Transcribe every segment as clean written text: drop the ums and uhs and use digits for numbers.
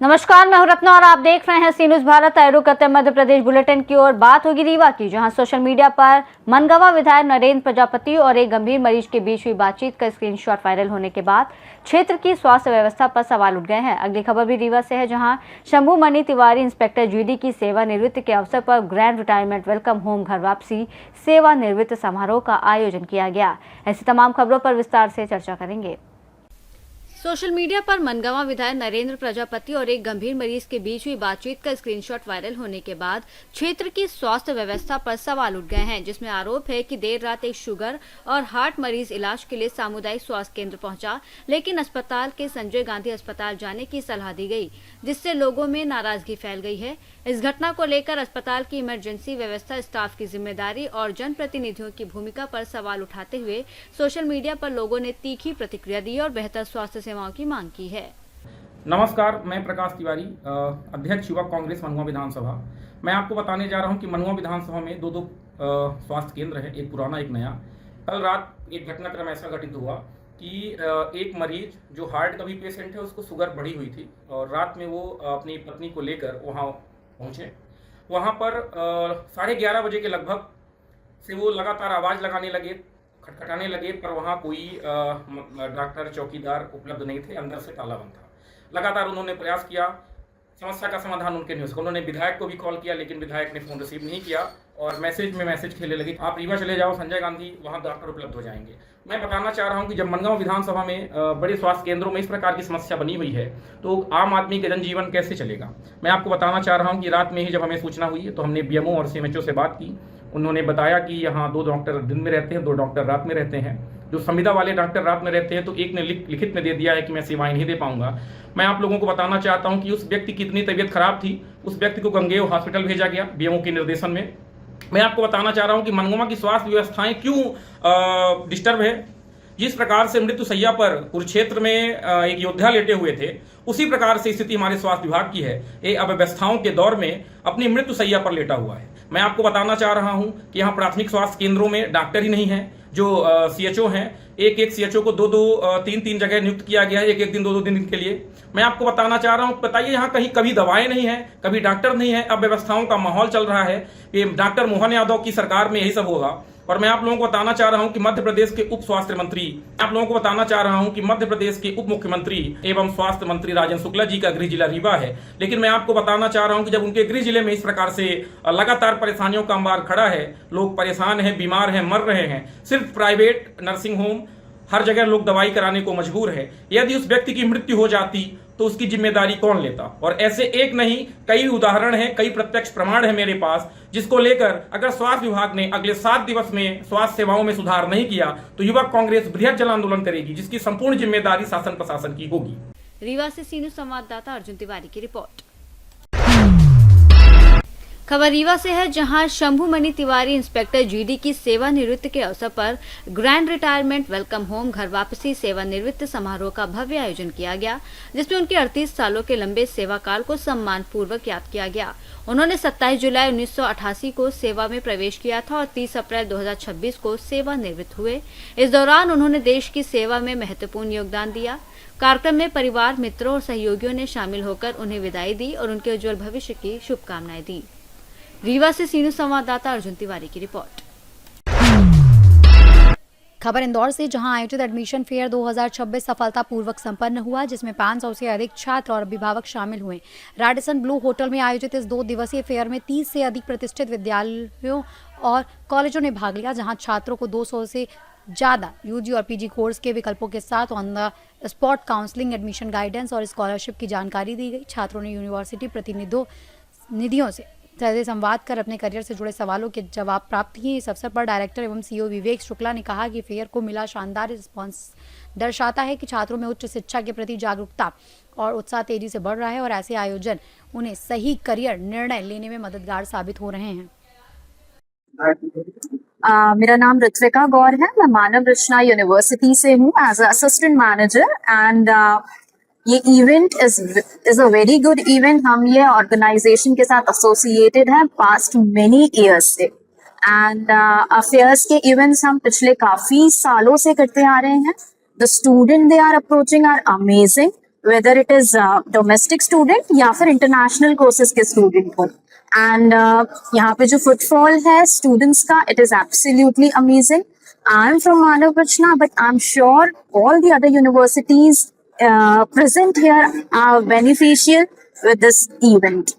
नमस्कार, मैं हूं रत्ना और आप देख रहे हैं सी न्यूज भारत। रुक करते हैं मध्य प्रदेश बुलेटिन की ओर। बात होगी रीवा की, जहां सोशल मीडिया पर मनगवा विधायक नरेंद्र प्रजापति और एक गंभीर मरीज के बीच हुई बातचीत का स्क्रीनशॉट वायरल होने के बाद क्षेत्र की स्वास्थ्य व्यवस्था पर सवाल उठ गए हैं। अगली खबर भी रीवा से है, जहां शंभू मणि तिवारी इंस्पेक्टर जीडी की सेवानिवृत्ति के अवसर पर ग्रैंड रिटायरमेंट वेलकम होम घर वापसी सेवानिवृत्त समारोह का आयोजन किया गया। ऐसी तमाम खबरों पर विस्तार से चर्चा करेंगे। सोशल मीडिया पर मनगवा विधायक नरेंद्र प्रजापति और एक गंभीर मरीज के बीच हुई बातचीत का स्क्रीनशॉट वायरल होने के बाद क्षेत्र की स्वास्थ्य व्यवस्था पर सवाल उठ गए हैं, जिसमें आरोप है कि देर रात एक शुगर और हार्ट मरीज इलाज के लिए सामुदायिक स्वास्थ्य केंद्र पहुंचा, लेकिन अस्पताल के संजय गांधी अस्पताल जाने की सलाह दी गई, जिससे लोगों में नाराजगी फैल गई है। इस घटना को लेकर अस्पताल की इमरजेंसी व्यवस्था, स्टाफ की जिम्मेदारी और जनप्रतिनिधियों की भूमिका पर सवाल उठाते हुए सोशल मीडिया पर लोगों ने तीखी प्रतिक्रिया दी और बेहतर स्वास्थ्य सेवाओं की मांग की है। नमस्कार, मैं प्रकाश तिवारी, अध्यक्ष युवक कांग्रेस मनगवा विधानसभा। मैं आपको बताने जा रहा हूं कि मनगवा विधानसभा में दो स्वास्थ्य केंद्र है, एक पुराना एक नया। कल रात एक घटनाक्रम ऐसा घटित हुआ कि एक मरीज जो हार्ट का भी पेशेंट है, उसको शुगर बढ़ी हुई थी और रात में वो अपनी पत्नी को लेकर वहाँ पहुँचे। वहाँ पर 11:30 बजे के लगभग से वो लगातार आवाज़ लगाने लगे, खटखटाने लगे, पर वहाँ कोई डॉक्टर चौकीदार उपलब्ध नहीं थे, अंदर से ताला बंद था। लगातार उन्होंने प्रयास किया, समस्या का समाधान उनके नहीं हो सका। उन्होंने विधायक को भी कॉल किया, लेकिन विधायक ने फ़ोन रिसीव नहीं किया और मैसेज खेलने लगी, आप रीवा चले जाओ, संजय गांधी, वहाँ डॉक्टर उपलब्ध हो जाएंगे। मैं बताना चाह रहा हूँ कि जब मनगांव विधानसभा में बड़े स्वास्थ्य केंद्रों में इस प्रकार की समस्या बनी हुई है, तो आम आदमी का जनजीवन कैसे चलेगा। मैं आपको बताना चाह रहा हूँ कि रात में ही जब हमें सूचना हुई तो हमने बीएमओ और सीएमएचओ से बात की। उन्होंने बताया कि यहाँ 2 डॉक्टर दिन में रहते हैं, 2 डॉक्टर रात में रहते हैं। जो संविदा वाले डॉक्टर रात में रहते हैं, तो एक ने लिखित में दे दिया है कि मैं सेवाएं नहीं दे पाऊंगा। मैं आप लोगों को बताना चाहता हूं कि उस व्यक्ति की इतनी तबीयत खराब थी, उस व्यक्ति को गंगेव हॉस्पिटल भेजा गया बीएमओ के निर्देशन में। मैं आपको बताना चाह रहा हूं कि मनगवा की स्वास्थ्य व्यवस्थाएं क्यों डिस्टर्ब है। जिस प्रकार से मृत्यु सैया पर कुरुक्षेत्र में एक योद्धा लेटे हुए थे, उसी प्रकार से स्थिति हमारे स्वास्थ्य विभाग की है। ये अव्यवस्थाओं के दौर में अपनी मृत्यु सैया पर लेटा हुआ है। मैं आपको बताना चाह रहा हूं कि यहाँ प्राथमिक स्वास्थ्य केंद्रों में डॉक्टर ही नहीं है। जो सीएचओ हैं, एक सीएचओ को 2-3 जगह नियुक्त किया गया है, एक दिन 2-2 दिन के लिए। मैं आपको बताना चाह रहा हूं, बताइए यहाँ कहीं कभी दवाएं नहीं है, कभी डॉक्टर नहीं है। अव्यवस्थाओं का माहौल चल रहा है। ये डॉक्टर मोहन यादव की सरकार में यही सब होगा। और मैं आप लोगों को बताना चाह रहा हूं कि मध्य प्रदेश के उप स्वास्थ्य मंत्री, आप लोगों को बताना चाह रहा हूं कि मध्य प्रदेश के उप मुख्यमंत्री एवं स्वास्थ्य मंत्री राजेंद्र शुक्ला जी का गृह जिला रीवा है। लेकिन मैं आपको बताना चाह रहा हूं कि जब उनके गृह जिले में इस प्रकार से लगातार परेशानियों का अंबार खड़ा है, लोग परेशान हैं, बीमार हैं, मर रहे हैं, सिर्फ प्राइवेट नर्सिंग होम, हर जगह लोग दवाई कराने को मजबूर है। यदि उस व्यक्ति की मृत्यु हो जाती तो उसकी जिम्मेदारी कौन लेता। और ऐसे एक नहीं, कई उदाहरण हैं, कई प्रत्यक्ष प्रमाण है मेरे पास, जिसको लेकर अगर स्वास्थ्य विभाग ने अगले 7 दिवस में स्वास्थ्य सेवाओं में सुधार नहीं किया तो युवक कांग्रेस बृहद जन आंदोलन करेगी, जिसकी संपूर्ण जिम्मेदारी शासन प्रशासन की होगी। रीवा से सी न्यूज संवाददाता अर्जुन तिवारी की रिपोर्ट। खबर रीवा से है, जहां शंभू मणि तिवारी इंस्पेक्टर जीडी की सेवानिवृत्ति के अवसर पर ग्रैंड रिटायरमेंट वेलकम होम घर वापसी सेवानिवृत्त समारोह का भव्य आयोजन किया गया, जिसमें उनके 38 सालों के लंबे सेवा काल को सम्मान पूर्वक याद किया गया। उन्होंने 27 जुलाई 1988 को सेवा में प्रवेश किया था और 30 अप्रैल 2026 को सेवानिवृत्त हुए। इस दौरान उन्होंने देश की सेवा में महत्वपूर्ण योगदान दिया। कार्यक्रम में परिवार, मित्रों और सहयोगियों ने शामिल होकर उन्हें विदाई दी और उनके उज्जवल भविष्य की शुभकामनाएं दी। रीवा से सी न्यूज संवाददाता अर्जुन तिवारी की रिपोर्ट। खबर इंदौर से, जहां आयोजित एडमिशन फेयर 2026 सफलतापूर्वक संपन्न हुआ, जिसमें 500 से अधिक छात्र और अभिभावक शामिल हुए। रेडिसन ब्लू होटल में आयोजित इस 2 दिवसीय फेयर में 30 से अधिक प्रतिष्ठित विद्यालयों और कॉलेजों ने भाग लिया, जहां छात्रों को 200 से ज़्यादा यूजी और पीजी कोर्स के विकल्पों के साथ on the spot counselling, admission guidance और स्कॉलरशिप की जानकारी दी गई। छात्रों ने यूनिवर्सिटी प्रतिनिधियों से सीधे संवाद कर अपने करियर से जुड़े सवालों के जवाब प्राप्त किए। इस अवसर पर डायरेक्टर एवं सीईओ विवेक शुक्ला ने कहा कि फेयर को मिला शानदार रिस्पांस दर्शाता है कि छात्रों में उच्च शिक्षा के प्रति जागरूकता और उत्साह तेजी से बढ़ रहा है और ऐसे आयोजन उन्हें सही करियर निर्णय लेने में मददगार साबित हो रहे हैं। मेरा नाम ऋत्विका गौर है। मैं मानव रचना यूनिवर्सिटी से हूँ एज असिस्टेंट मैनेजर। एंड ये event is a very good event. हम ये ऑर्गेनाइजेशन के साथ एसोसिएटेड हैं पास्ट मेनी ईयर्स से। एंड अफेयर्स के इवेंट्स हम पिछले काफी सालों से करते आ रहे हैं। The student they are approaching are amazing. Whether it is domestic student या फिर इंटरनेशनल कोर्सेज के स्टूडेंट हो। एंड यहाँ पे जो फुटफॉल है स्टूडेंट्स का, it is absolutely amazing. I am from Manav Rachna, but I am sure all the other universities present here are beneficial with this event.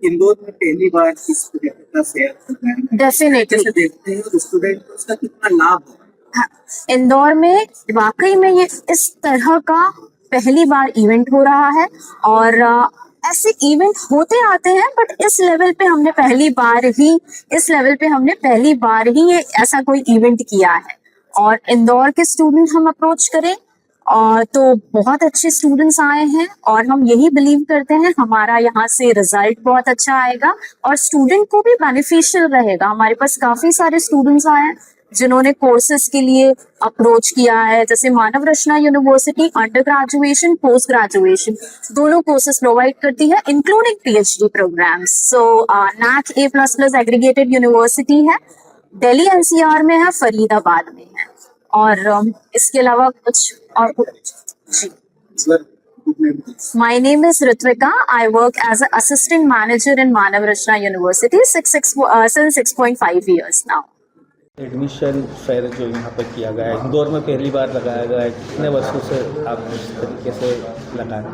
Indore में पहली बार इस प्रोजेक्ट का फेयर होगा। Definitely. कैसे देखते हैं स्टूडेंट को उसका कितना लाभ है? हाँ, इंदौर में वाकई में ये इस तरह का पहली बार इवेंट हो रहा है और ऐसे इवेंट होते आते हैं, बट इस लेवल पे हमने पहली बार ही ये ऐसा कोई इवेंट किया है। और इंदौर के स्टूडेंट हम अप्रोच करें और तो बहुत अच्छे स्टूडेंट्स आए हैं और हम यही बिलीव करते हैं हमारा यहाँ से रिजल्ट बहुत अच्छा आएगा और स्टूडेंट को भी बेनिफिशियल रहेगा। हमारे पास काफी सारे स्टूडेंट्स आए हैं जिन्होंने कोर्सेज के लिए अप्रोच किया है, जैसे Manav Rachna university under graduation post graduation दोनों कोर्सेज प्रोवाइड करती है including PhD programmes. So NAC A++ accredited university है, दिल्ली NCR में है, फरीदाबाद में है और इसके अलावा कुछ और जी। My name is Ritvika. I work as an assistant manager in Manav Rachna University since 6.5 years now. Admission fair जो यहाँ पर किया गया है, इंदौर में पहली बार लगाया गया है, कितने वर्षों से आप इस तरीके से लगाएं?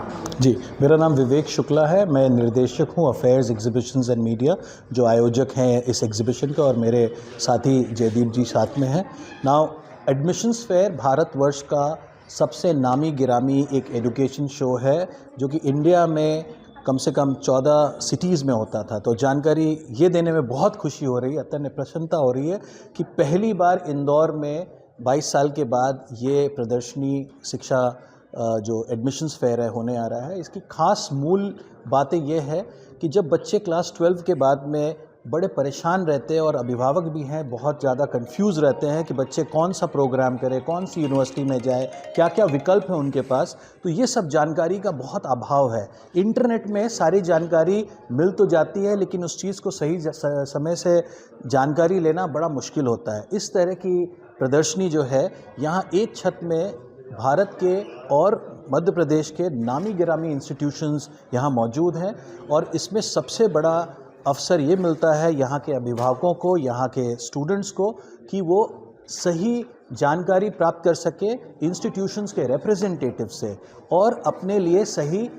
जी, मेरा नाम विवेक शुक्ला है। मैं निर्देशक हूँ अफेयर्स एग्जीबिशंस एंड मीडिया, जो आयोजक हैं इस एग्जीबिशन का, और मेरे साथी जयदीप जी साथ में हैं। नाउ एडमिशंस फेयर भारतवर्ष का सबसे नामी गिरामी एक एजुकेशन शो है जो कि इंडिया में कम से कम 14 सिटीज़ में होता था। तो जानकारी ये देने में बहुत खुशी हो रही है, अत्यंत प्रसन्नता हो रही है कि पहली बार इंदौर में 22 साल के बाद ये प्रदर्शनी शिक्षा जो एडमिशंस फेयर है होने आ रहा है। इसकी खास मूल बातें ये है कि जब बच्चे क्लास 12 के बाद में बड़े परेशान रहते हैं और अभिभावक भी हैं बहुत ज़्यादा कंफ्यूज रहते हैं कि बच्चे कौन सा प्रोग्राम करें, कौन सी यूनिवर्सिटी में जाए, क्या क्या विकल्प है उनके पास, तो ये सब जानकारी का बहुत अभाव है। इंटरनेट में सारी जानकारी मिल तो जाती है लेकिन उस चीज़ को सही समय से जानकारी लेना बड़ा मुश्किल होता है। इस तरह की प्रदर्शनी जो है यहाँ एक छत में भारत के और मध्य प्रदेश के नामी गिरामी इंस्टीट्यूशंस यहाँ मौजूद हैं और इसमें सबसे बड़ा अवसर ये मिलता है यहाँ के अभिभावकों को, यहाँ के स्टूडेंट्स को, कि वो सही जानकारी प्राप्त कर सके इंस्टीट्यूशंस के रिप्रेजेंटेटिव से और अपने लिए सही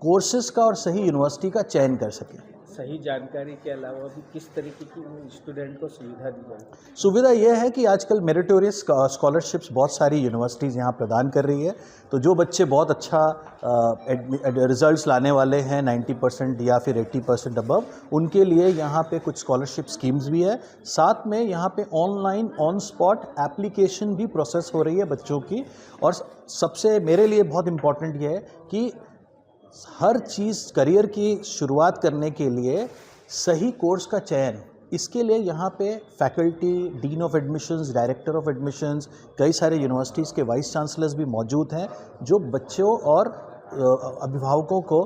कोर्सेज का और सही यूनिवर्सिटी का चयन कर सके। सही जानकारी के अलावा भी किस तरीके की स्टूडेंट को सुविधा दी जाए? सुविधा यह है कि आजकल मेरिटोरियस स्कॉलरशिप्स बहुत सारी यूनिवर्सिटीज़ यहाँ प्रदान कर रही है। तो जो बच्चे बहुत अच्छा रिजल्ट्स लाने वाले हैं 90% या फिर 80% अबव, उनके लिए यहाँ पे कुछ स्कॉलरशिप स्कीम्स भी है। साथ में यहाँ पे ऑनलाइन ऑन स्पॉट एप्लीकेशन भी प्रोसेस हो रही है बच्चों की। और सबसे मेरे लिए बहुत इम्पॉर्टेंट ये है कि हर चीज़ करियर की शुरुआत करने के लिए सही कोर्स का चयन, इसके लिए यहाँ पे faculty, dean of admissions, director of admissions, कई सारे यूनिवर्सिटीज़ के वाइस चांसलर्स भी मौजूद हैं जो बच्चों और अभिभावकों को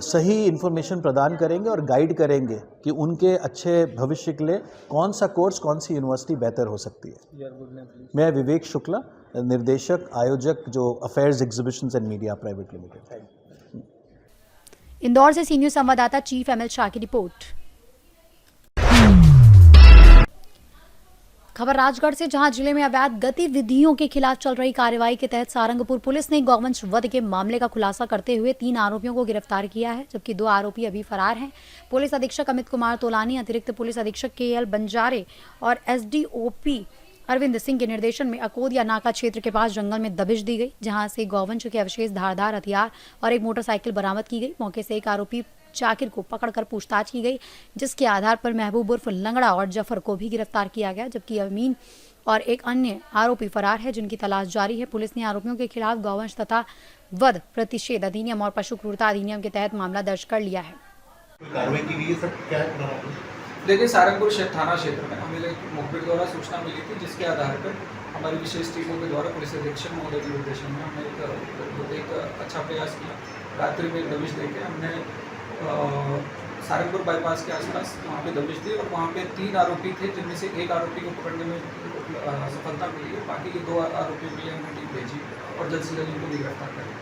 सही इन्फॉर्मेशन प्रदान करेंगे और गाइड करेंगे कि उनके अच्छे भविष्य के लिए कौन सा कोर्स, कौन सी यूनिवर्सिटी बेहतर हो सकती है। मैं विवेक शुक्ला, निर्देशक आयोजक जो affairs exhibitions and media private limited. Indore से सीनियर संवाददाता चीफ ML शाह की रिपोर्ट। खबर राजगढ़ से, जहां जिले में अवैध गतिविधियों के खिलाफ चल रही कार्रवाई के तहत सारंगपुर पुलिस ने गौवंश वध के मामले का खुलासा करते हुए 3 आरोपियों को गिरफ्तार किया है, जबकि 2 आरोपी अभी फरार हैं। पुलिस अधीक्षक अमित कुमार तोलानी, अतिरिक्त पुलिस अधीक्षक KL बंजारे और SDOP अरविंद सिंह के निर्देशन में अकोदिया नाका क्षेत्र के पास जंगल में दबिश दी गई, जहां से गौवंश के अवशेष, धारदार हथियार और एक मोटरसाइकिल बरामद की गई। मौके से एक आरोपी जाकिर को पकड़कर पूछताछ की गई, जिसके आधार पर महबूब उर्फ लंगड़ा और जफर को भी गिरफ्तार किया गया, जबकि अमीन और एक अन्य आरोपी फरार है, जिनकी तलाश जारी है। पुलिस ने आरोपियों के खिलाफ गौवंश तथा वध प्रतिषेध अधिनियम और पशु क्रूरता अधिनियम के तहत मामला दर्ज कर लिया है। देखिए, सारंगपुर थाना क्षेत्र में हमें एक मुखबिर द्वारा सूचना मिली थी, जिसके आधार पर हमारी विशेष टीमों के द्वारा पुलिस अधीक्षक महोदय के निर्देशन में हमने एक अच्छा प्रयास किया। रात्रि में दबिश देके हमने सारंगपुर बाईपास के आसपास वहाँ पे दबिश दी और वहाँ पे 3 आरोपी थे, जिनमें से एक आरोपी को पकड़ने में सफलता मिली है। बाकी के 2 आरोपियों के लिए हमने टीम भेजी और जल्द से जल्द इनको भी गिरफ्तार करेंगे।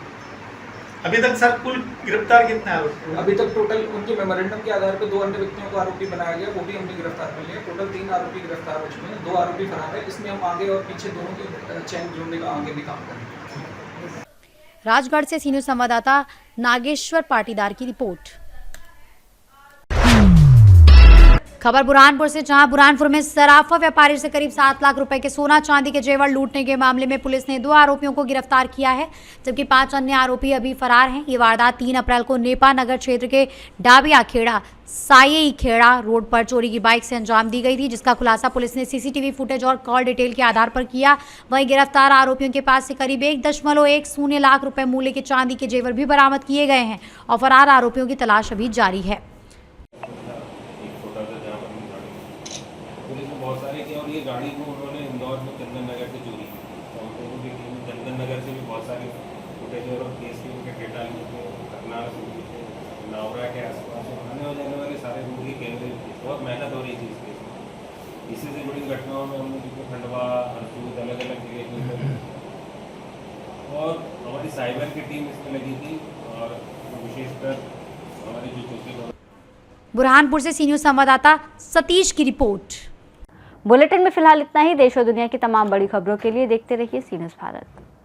अभी तक सर कुल गिरफ्तार कितने आरोपी? अभी तक टोटल उनके मेमोरेंडम के आधार पर 2 अन्य व्यक्तियों को आरोपी बनाया गया, वो भी हमने गिरफ्तार कर लिया। टोटल 3 आरोपी गिरफ्तार हो चुके हैं, 2 आरोपी फरार है। इसमें हम आगे और पीछे दोनों की चैन जोड़ने का आगे भी काम करेंगे। राजगढ़ से सी न्यूज़ संवाददाता नागेश्वर पाटीदार की रिपोर्ट। खबर बुरहानपुर से, जहां बुरहानपुर में सराफा व्यापारी से करीब 7 लाख रुपए के सोना चांदी के जेवर लूटने के मामले में पुलिस ने 2 आरोपियों को गिरफ्तार किया है, जबकि 5 अन्य आरोपी अभी फरार हैं। ये वारदात 3 अप्रैल को नेपा नगर क्षेत्र के डाबिया खेड़ा साये खेड़ा रोड पर चोरी की बाइक से अंजाम दी गई थी, जिसका खुलासा पुलिस ने सीसीटीवी फुटेज और कॉल डिटेल के आधार पर किया। वहीं गिरफ्तार आरोपियों के पास से करीब 1.10 लाख रुपए मूल्य के चांदी के जेवर भी बरामद किए गए हैं और फरार आरोपियों की तलाश अभी जारी है। पुलिस ने बहुत सारे किया और ये गाड़ी को उन्होंने इंदौर में चंदन नगर से चोरी की, तो उनको भी चंदन नगर से भी बहुत सारे फुटेज और केस के उनके डेटा लिए थे, करनाल से लिए थे, नावरा के आसपास आने और जाने वाले सारे रूट के कैमरे थे। बहुत मेहनत हो रही थी इस केस में। इसी से जुड़ी घटनाओं में हमने जो खंडवा हरसूद अलग अलग जगह और हमारी साइबर की टीम इसमें लगी थी और विशेषकर हमारी जो चौकी। बुरहानपुर से सी न्यूज़ संवाददाता सतीश की रिपोर्ट। बुलेटिन में फिलहाल इतना ही। देश और दुनिया की तमाम बड़ी खबरों के लिए देखते रहिए सी न्यूज़ भारत।